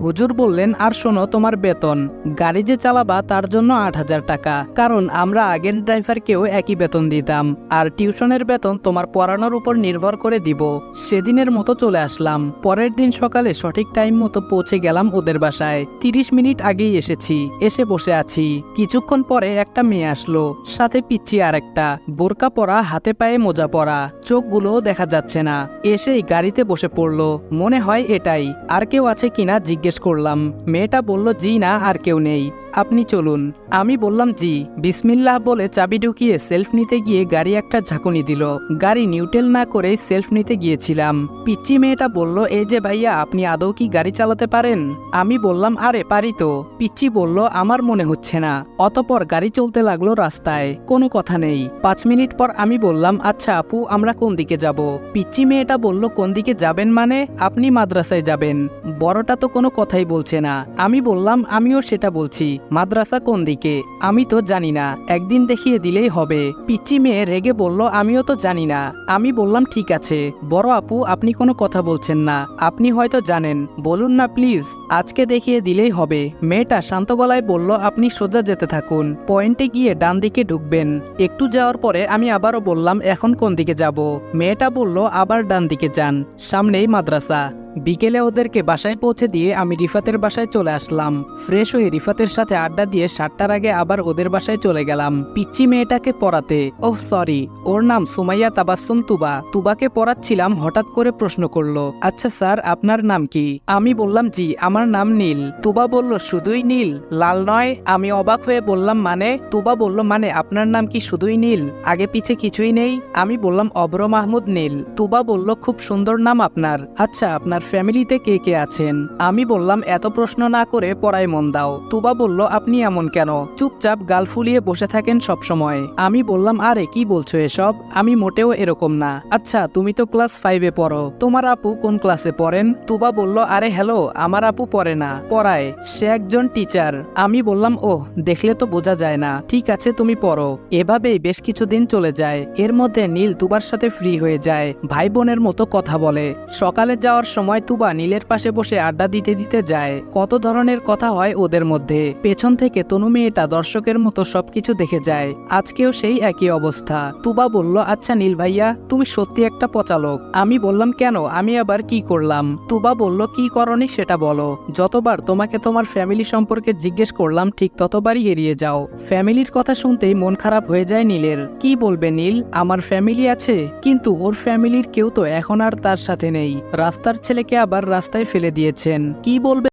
হুজুর বললেন, আর শোনো, তোমার বেতন, গাড়ি যে চালাবা তার জন্য ৮,০০০ টাকা, কারণ আমরা আগের ড্রাইভারকেও একই বেতন দিতাম, আর টিউশনের বেতন তোমার পড়ানোর উপর নির্ভর করে দিব। সেদিনের মতো চলে আসলাম। পরের দিন সকালে সঠিক টাইম মতো পৌঁছে গেলাম ওদের বাসায়। ৩০ মিনিট আগেই এসেছি, এসে বসে আছি। কিছুক্ষণ পরে একটা মেয়ে আসলো, সাথে পিচ্ছি আর একটা, বোরকা পরা, হাতে পায়ে মোজা পরা, চোখগুলোও দেখা যাচ্ছে না। এসেই গাড়িতে বসে পড়লো, মনে হয় এটাই। আর কেউ আছে কিনা জিজ্ঞেস করলাম। মেয়েটা বলল, জি না, আর কেউ নেই, আপনি চলুন। আমি বললাম জি। বিসমিল্লাহ বলে চাবি ঢুকিয়ে সেলফ নিতে গিয়ে গাড়ি একটা ঝাঁকুনি দিল। গাড়ি নিউট্রাল না করেই সেলফ নিতে গিয়েছিলাম। পিচ্চি মেয়েটা বলল, এই যে ভাইয়া, আপনি আদৌ কি গাড়ি চালাতে পারেন? আমি বললাম, আরে পারি তো। পিচ্চি বলল, আমার মনে হচ্ছে না। অতপর গাড়ি চলতে লাগলো রাস্তায়, কোনো কথা নেই। ৫ মিনিট পর আমি বললাম, আচ্ছা আপু, আমরা কোন দিকে যাব? পিচ্চি মেয়েটা বলল, কোন দিকে যাবেন মানে? আপনি মাদ্রাসায় যাবেন। বড়টা তো কোনো কথাই বলছে না। আমি বললাম, আমিও সেটা বলছি, মাদ্রাসা কোন দিকে? আমি তো জানি না, একদিন দেখিয়ে দিলেই হবে। পিচ্চি মেয়ে রেগে বলল, আমিও তো জানি না। আমি বললাম, ঠিক আছে বড় আপু, আপনি কোনো কথা বলছেন না, আপনি হয়তো জানেন, বলুন না প্লিজ, আজকে দেখিয়ে দিলেই হবে। মেয়েটা শান্ত গলায় বলল, আপনি সোজা যেতে থাকুন, পয়েন্টে গিয়ে ডান দিকে ঢুকবেন। একটু যাওয়ার পরে আমি আবারও বললাম, এখন কোন দিকে যাব? মেয়েটা বলল, আবার ডান দিকে যান, সামনেই মাদ্রাসা। বিকেলে ওদেরকে বাসায় পৌঁছে দিয়ে আমি রিফাতের বাসায় চলে আসলাম। ফ্রেশ হয়ে রিফাতের সাথে আড্ডা দিয়ে ৭টার আগে আবার ওদের বাসায় চলে গেলাম পিচ্চি মেয়েটাকে পড়াতে। ওহ সরি, ওর নাম সুমাইয়া তাবাসসুম তুবা। তুবাকে পড়াচ্ছিলাম, হঠাৎ করে প্রশ্ন করলো, আচ্ছা স্যার, আপনার নাম কি? আমি বললাম, জি, আমার নাম নীল। তুবা বলল, শুধুই নীল, লাল নয়? আমি অবাক হয়ে বললাম, মানে? তুবা বলল, মানে আপনার নাম কি শুধুই নীল, আগে পিছে কিছুই নেই? আমি বললাম, অব্র মাহমুদ নীল। তুবা বলল, খুব সুন্দর নাম আপনার। আচ্ছা, আপনার ফ্যামিলিতে কে কে আছেন? আমি বললাম, এত প্রশ্ন না করে পড়ায় মন দাও। তুবা বলল, আপনি এমন কেন, চুপচাপ গাল ফুলিয়ে বসে থাকেন সব সময়? আমি বললাম, আরে কি বলছো এসব, আমি মোটেও এরকম না। আচ্ছা, তুমি তো ক্লাস 5-এ পড়ো, তোমার আপু কোন ক্লাসে পড়েন? তুবা বলল, আরে হ্যালো, আমার আপু পড়ে না, পড়ায়, সে একজন টিচার। আমি বললাম, ওহ, দেখলে তো বোঝা যায় না, ঠিক আছে তুমি পড়ো। এভাবেই বেশ কিছুদিন চলে যায়। এর মধ্যে নীল তুবার সাথে ফ্রি হয়ে যায়, ভাই বোনের মতো কথা বলে। সকালে যাওয়ার সময় তুবা নীলের পাশে বসে আড্ডা দিতে দিতে যায়। কত ধরনের কথা হয় ওদের মধ্যে। পেছন থেকে তনু মেয়েটা দর্শকের মতো সবকিছু দেখে যায়। আজকেও সেই একই অবস্থা। তুবা বলল, আচ্ছা নীল ভাইয়া, তুমি সত্যি একটা পচালোক। আমি বললাম, কেন, আমি আবার কি করলাম? তুবা বলল, কি করনি সেটা বলো। যতবার তোমাকে তোমার ফ্যামিলি সম্পর্কে জিজ্ঞেস করলাম, ঠিক ততবারই এড়িয়ে যাও। ফ্যামিলির কথা শুনতেই মন খারাপ হয়ে যায় নীলের। কি বলবে নীল, আমার ফ্যামিলি আছে, কিন্তু ওর ফ্যামিলির কেউ তো এখন আর তার সাথে নেই। রাস্তার ছেলেকে আবার রাস্তায় ফেলে দিয়েছেন, কি বলবে?